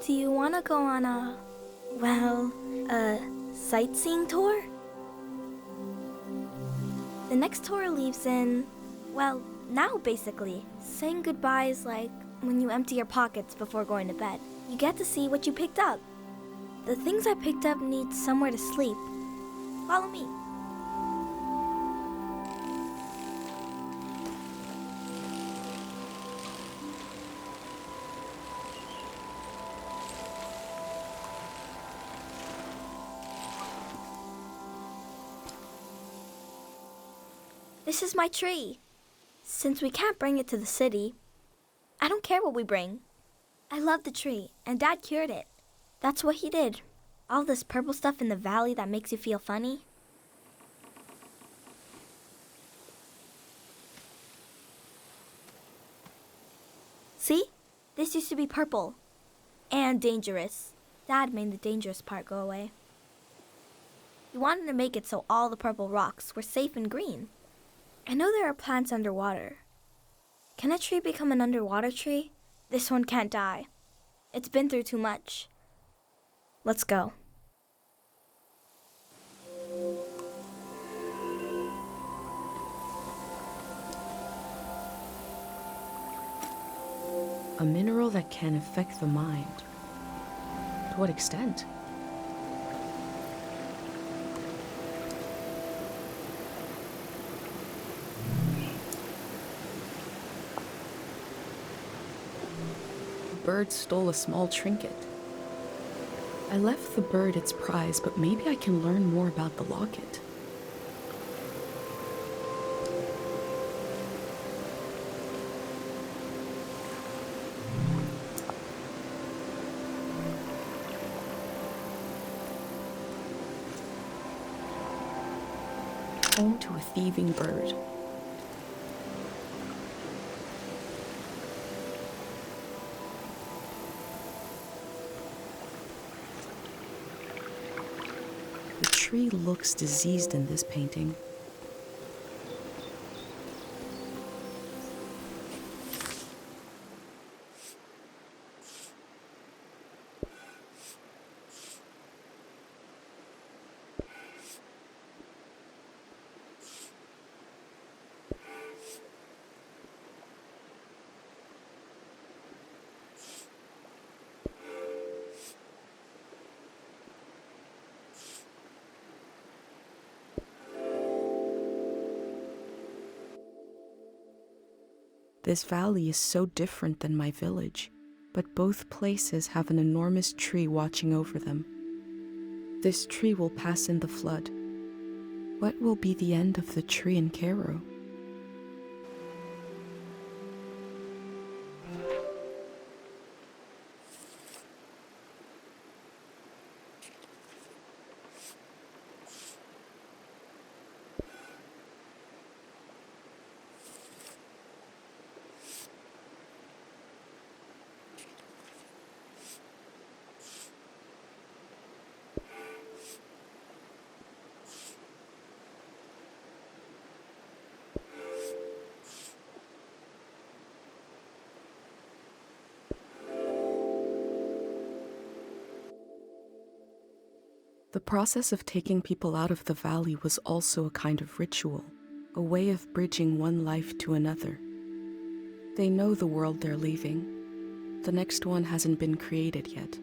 Do you want to go on a sightseeing tour? The next tour leaves in, well, now basically. Saying goodbye is like when you empty your pockets before going to bed. You get to see what you picked up. The things I picked up need somewhere to sleep. Follow me. This is my tree. Since we can't bring it to the city, I don't care what we bring. I love the tree, and Dad cured it. That's what he did. All this purple stuff in the valley that makes you feel funny. See? This used to be purple. And dangerous. Dad made the dangerous part go away. He wanted to make it so all the purple rocks were safe and green. I know there are plants underwater. Can a tree become an underwater tree? This one can't die. It's been through too much. Let's go. A mineral that can affect the mind. To what extent? The bird stole a small trinket. I left the bird its prize, but maybe I can learn more about the locket. Home to a thieving bird. The tree looks diseased in this painting. This valley is so different than my village, but both places have an enormous tree watching over them. This tree will pass in the flood. What will be the end of the tree in Cairo? The process of taking people out of the valley was also a kind of ritual, a way of bridging one life to another. They know the world they're leaving. The next one hasn't been created yet.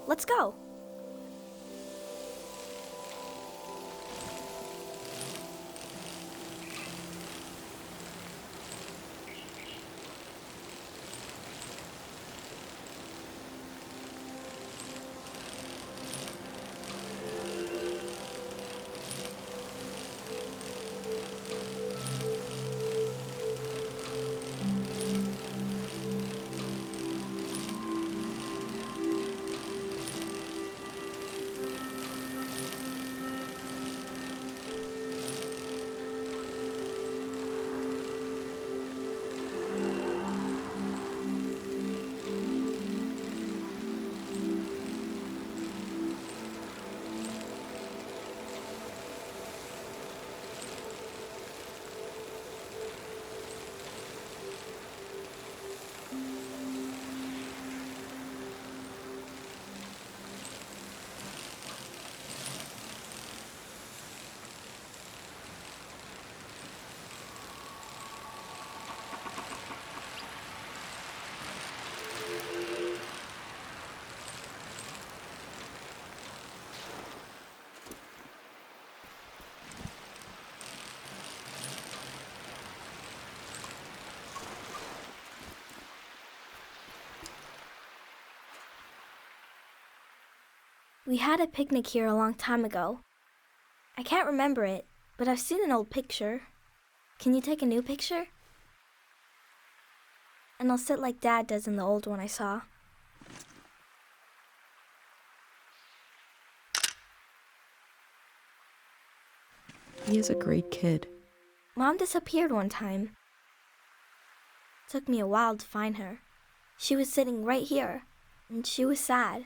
Let's go. We had a picnic here a long time ago. I can't remember it, but I've seen an old picture. Can you take a new picture? And I'll sit like Dad does in the old one I saw. He is a great kid. Mom disappeared one time. Took me a while to find her. She was sitting right here, and she was sad.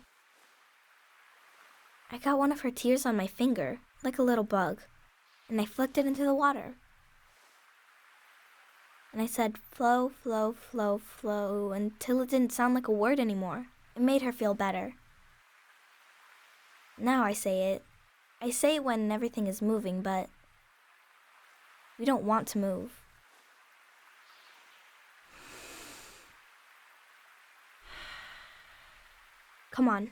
I got one of her tears on my finger, like a little bug, and I flicked it into the water. And I said, flow, flow, flow, flow, until it didn't sound like a word anymore. It made her feel better. Now I say it. I say it when everything is moving, but we don't want to move. Come on.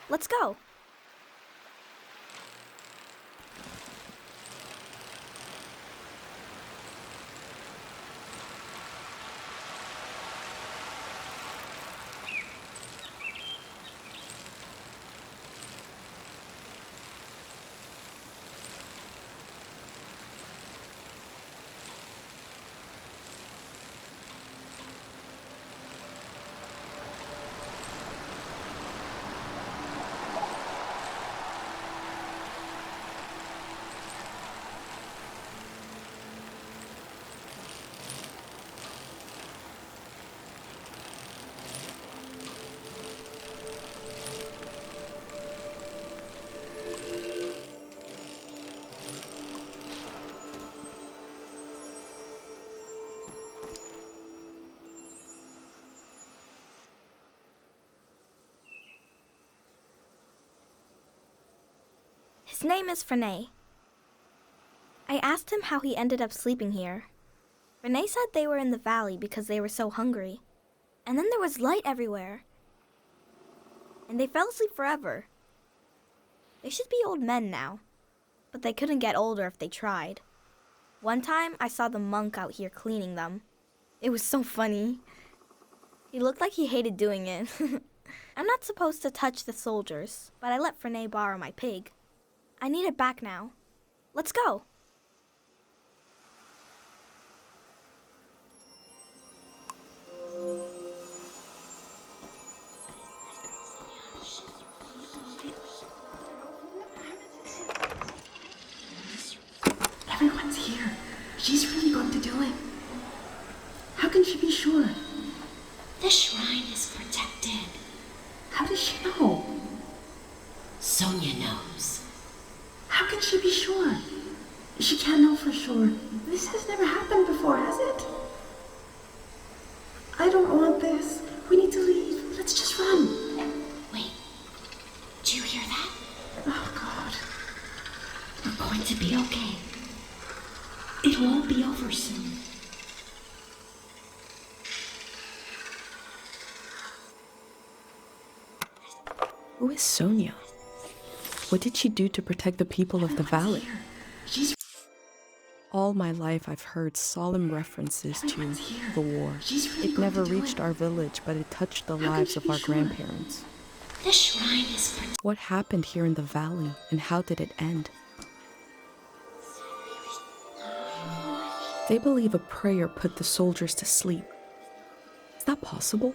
Let's go. His name is Frenay. I asked him how he ended up sleeping here. Frenay said they were in the valley because they were so hungry. And then there was light everywhere. And they fell asleep forever. They should be old men now, but they couldn't get older if they tried. One time, I saw the monk out here cleaning them. It was so funny. He looked like he hated doing it. I'm not supposed to touch the soldiers, but I let Frenay borrow my pig. I need it back now. Let's go. Everyone's here. She's really going to do it. How can she be sure? The shrine is protected. How does she know? Sonia knows. How can she be sure? She can't know for sure. This has never happened before, has it? I don't want this. We need to leave. Let's just run. Wait, do you hear that? Oh, God. We're going to be okay. It won't be over soon. Who is Sonia? What did she do to protect the people of the valley? She's All my life I've heard solemn references to Everyone's here. the war. She's really It going never to do reached it. our village, but it touched the How can lives she of be our sure? grandparents. The shrine is protected. What happened here in the valley, and how did it end? They believe a prayer put the soldiers to sleep. Is that possible?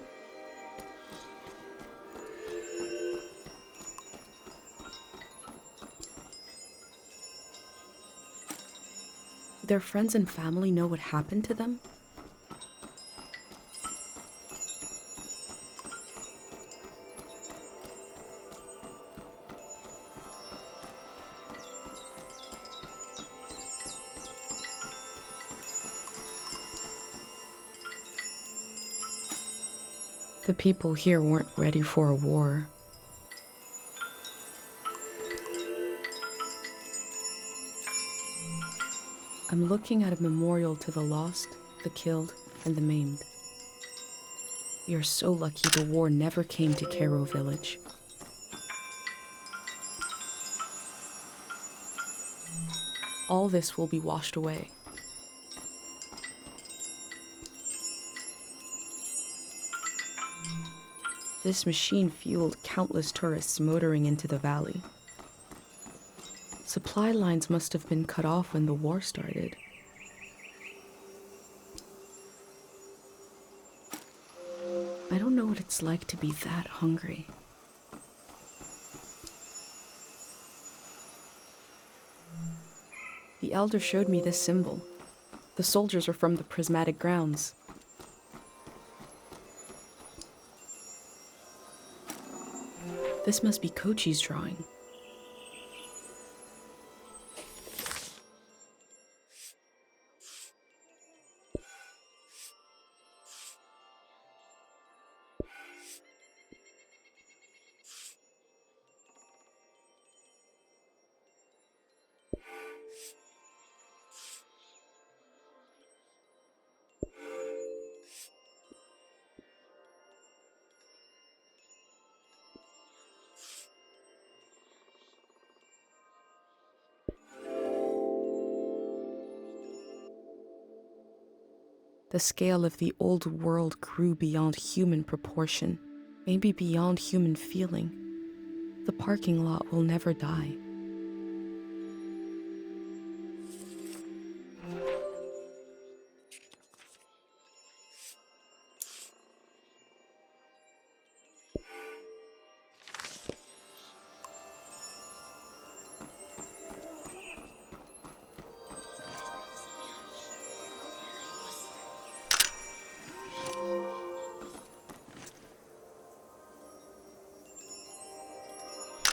Do their friends and family know what happened to them? The people here weren't ready for a war. I'm looking at a memorial to the lost, the killed, and the maimed. We are so lucky the war never came to Cairo village. All this will be washed away. This machine fueled countless tourists motoring into the valley. Supply lines must have been cut off when the war started. I don't know what it's like to be that hungry. The elder showed me this symbol. The soldiers were from the prismatic grounds. This must be Kochi's drawing. The scale of the old world grew beyond human proportion, maybe beyond human feeling. The parking lot will never die.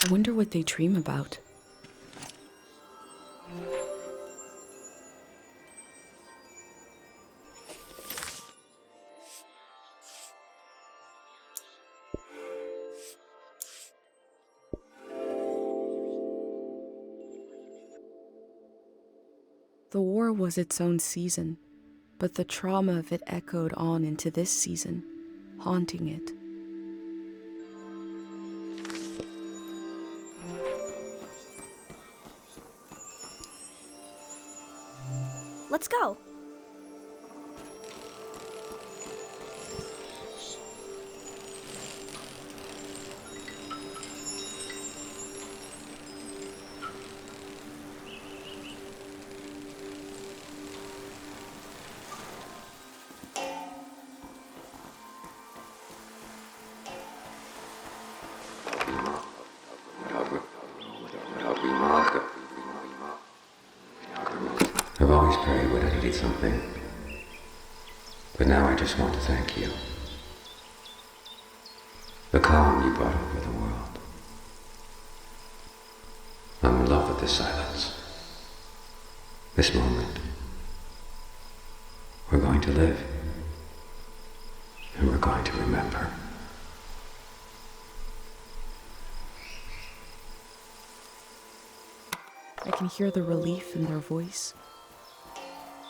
I wonder what they dream about. The war was its own season, but the trauma of it echoed on into this season, haunting it. Let's go. I've always prayed when I needed something, but now I just want to thank you. The calm you brought over the world. I'm in love with this silence. This moment. We're going to live, and we're going to remember. I can hear the relief in their voice.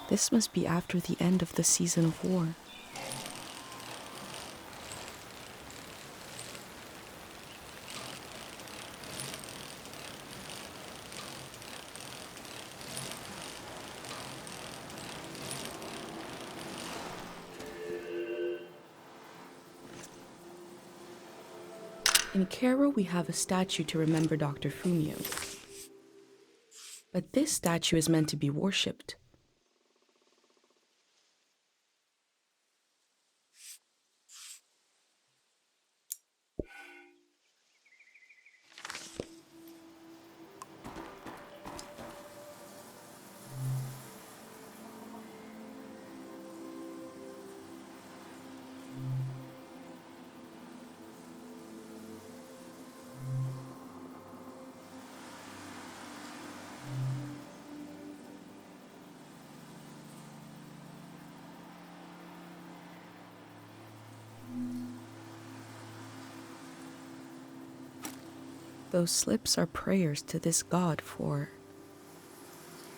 This must be after the end of the season of war. In Cairo, we have a statue to remember Dr. Fumio. But this statue is meant to be worshipped. Those slips are prayers to this god for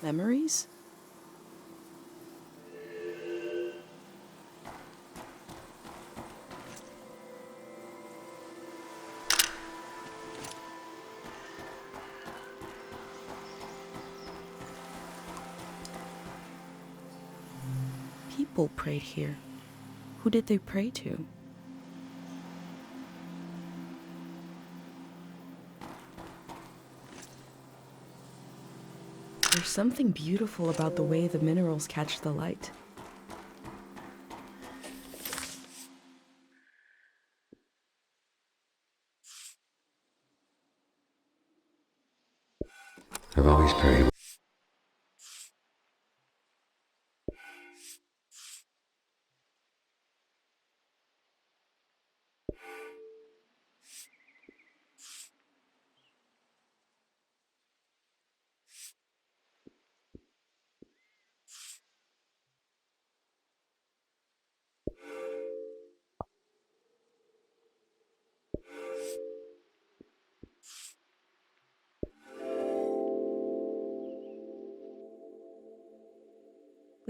memories? people prayed here. Who did they pray to? There's something beautiful about the way the minerals catch the light. I've always prayed.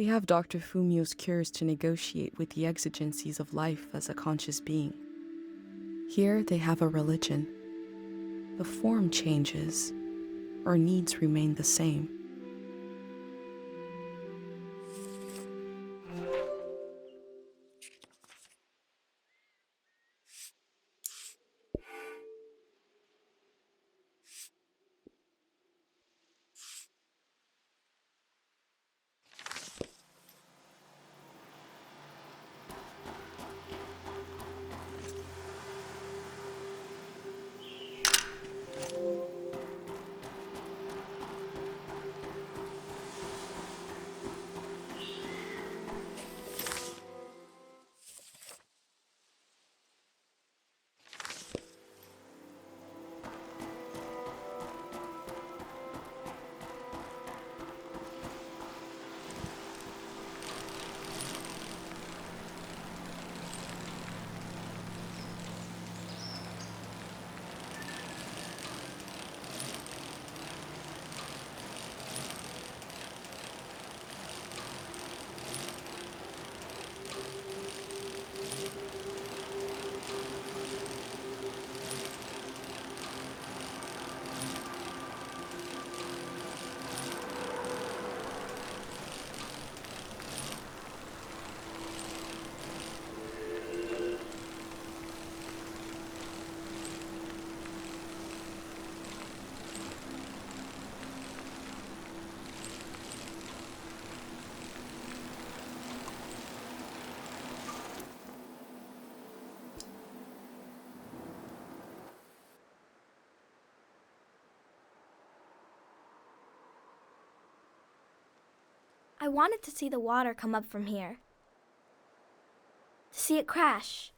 We have Dr. Fumio's cures to negotiate with the exigencies of life as a conscious being. Here they have a religion. The form changes, our needs remain the same. I wanted to see the water come up from here. To see it crash.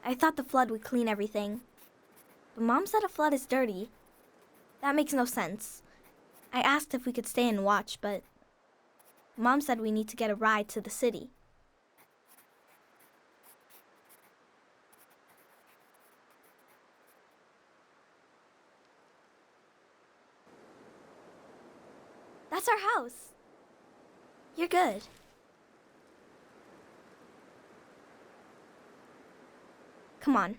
I thought the flood would clean everything. But Mom said a flood is dirty. That makes no sense. I asked if we could stay and watch, but Mom said we need to get a ride to the city. That's our house. You're good. Come on.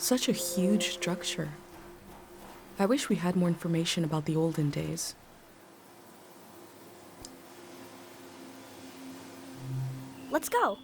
Such a huge structure. I wish we had more information about the olden days. Let's go.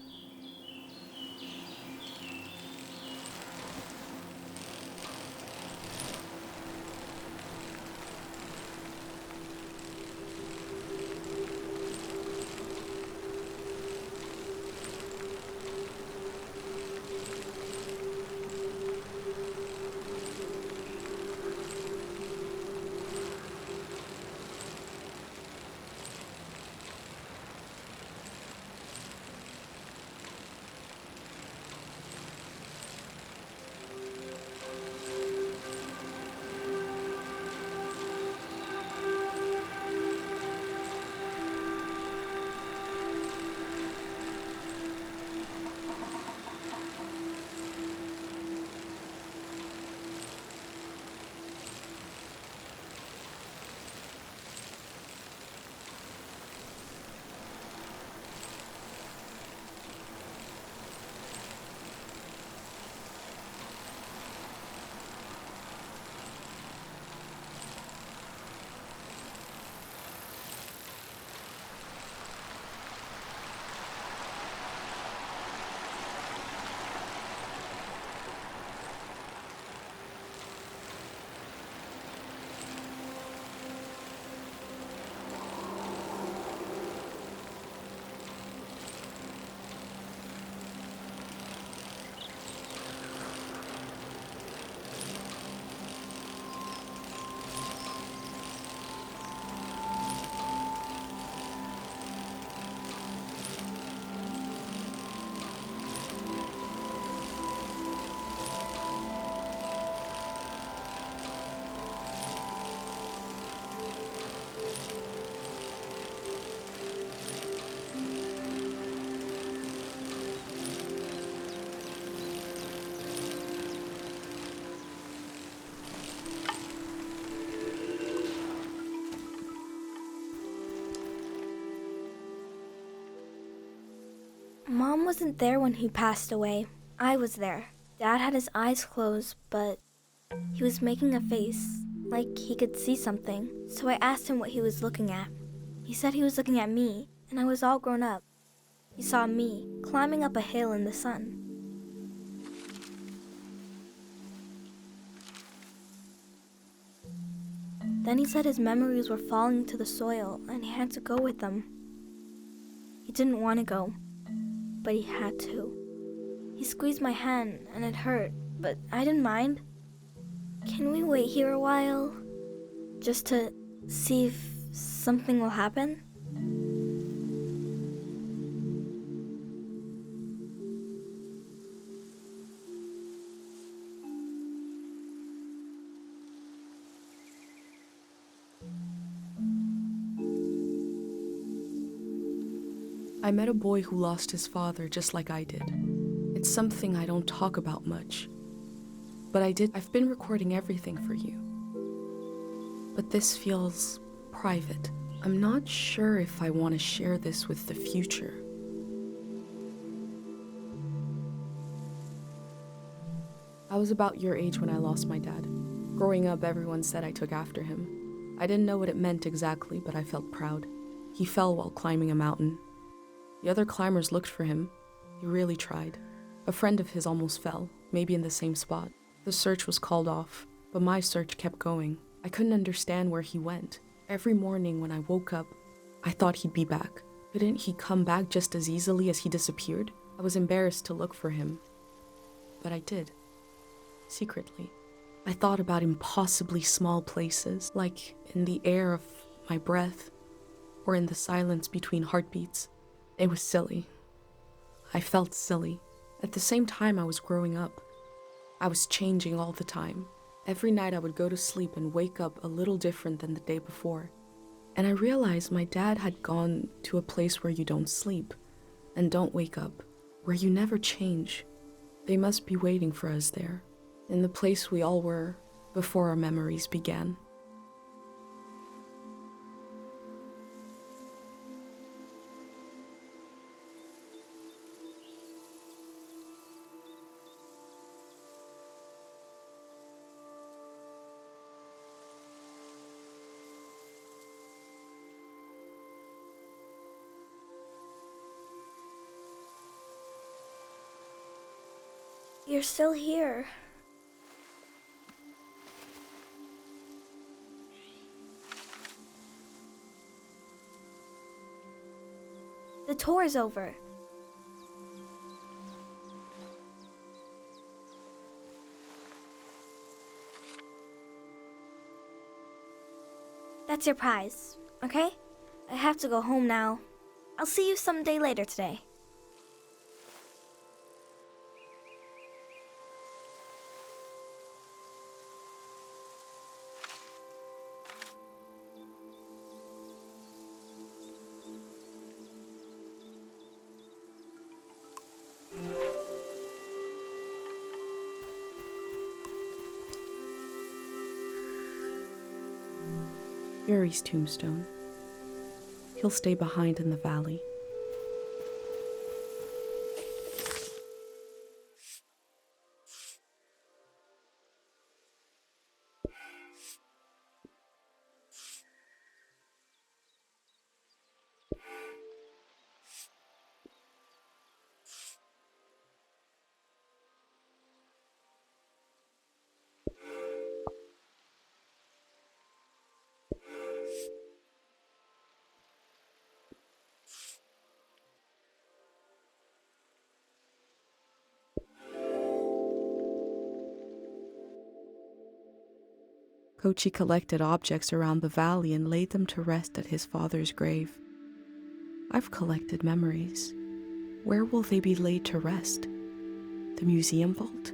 Mom wasn't there when he passed away. I was there. Dad had his eyes closed, but he was making a face, like he could see something. So I asked him what he was looking at. He said he was looking at me, and I was all grown up. He saw me climbing up a hill in the sun. Then he said his memories were falling to the soil, and he had to go with them. He didn't want to go, but he had to. He squeezed my hand, and it hurt, but I didn't mind. Can we wait here a while? Just to see if something will happen? I met a boy who lost his father just like I did. It's something I don't talk about much. But I've been recording everything for you. But this feels private. I'm not sure if I want to share this with the future. I was about your age when I lost my dad. Growing up, everyone said I took after him. I didn't know what it meant exactly, but I felt proud. He fell while climbing a mountain. The other climbers looked for him. He really tried. A friend of his almost fell, maybe in the same spot. The search was called off, but my search kept going. I couldn't understand where he went. Every morning when I woke up, I thought he'd be back. Couldn't he come back just as easily as he disappeared? I was embarrassed to look for him, but I did. Secretly. I thought about impossibly small places, like in the air of my breath, or in the silence between heartbeats. It was silly. I felt silly. At the same time, I was growing up. I was changing all the time. Every night I would go to sleep and wake up a little different than the day before. And I realized my dad had gone to a place where you don't sleep and don't wake up, where you never change. They must be waiting for us there, in the place we all were before our memories began. You're still here. The tour is over. That's your prize, okay? I have to go home now. I'll see you someday later today. Yuri's tombstone. He'll stay behind in the valley. Kochi collected objects around the valley and laid them to rest at his father's grave. I've collected memories. Where will they be laid to rest? The museum vault?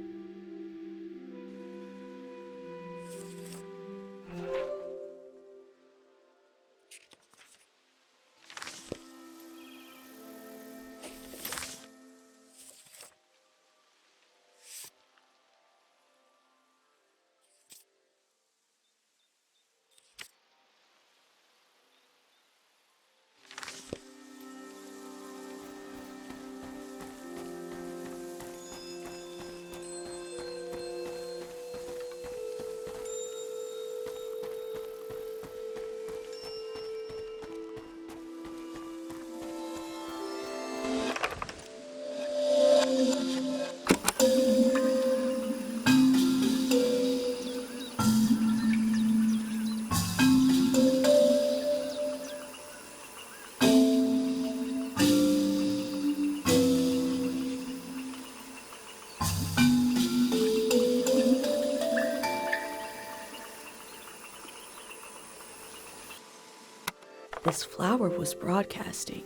This flower was broadcasting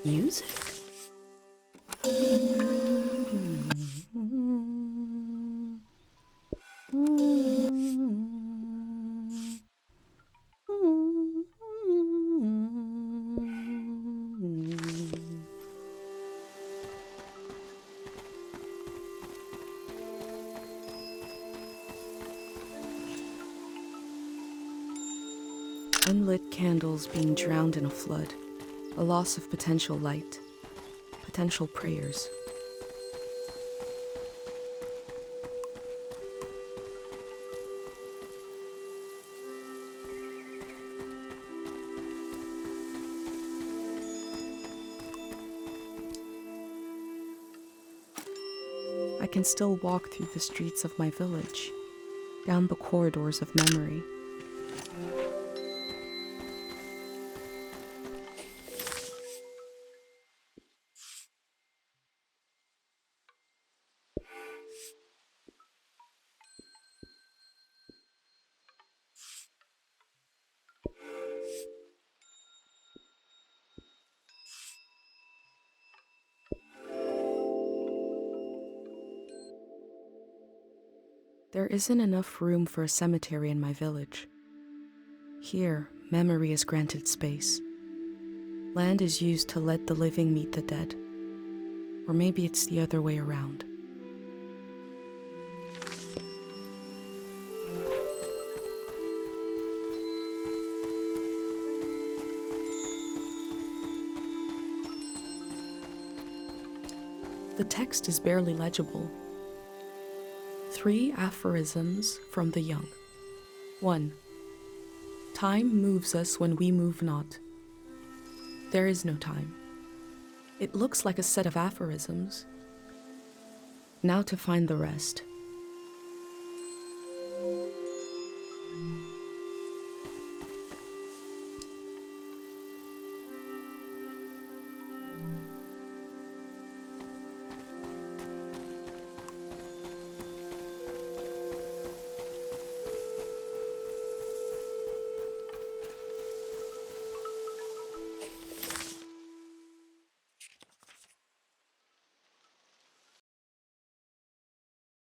music. Unlit candles being drowned in a flood, a loss of potential light, potential prayers. I can still walk through the streets of my village, down the corridors of memory. There isn't enough room for a cemetery in my village. Here, memory is granted space. Land is used to let the living meet the dead. Or maybe it's the other way around. The text is barely legible. 3 aphorisms from the young. 1. Time moves us when we move not. There is no time. It looks like a set of aphorisms. Now to find the rest.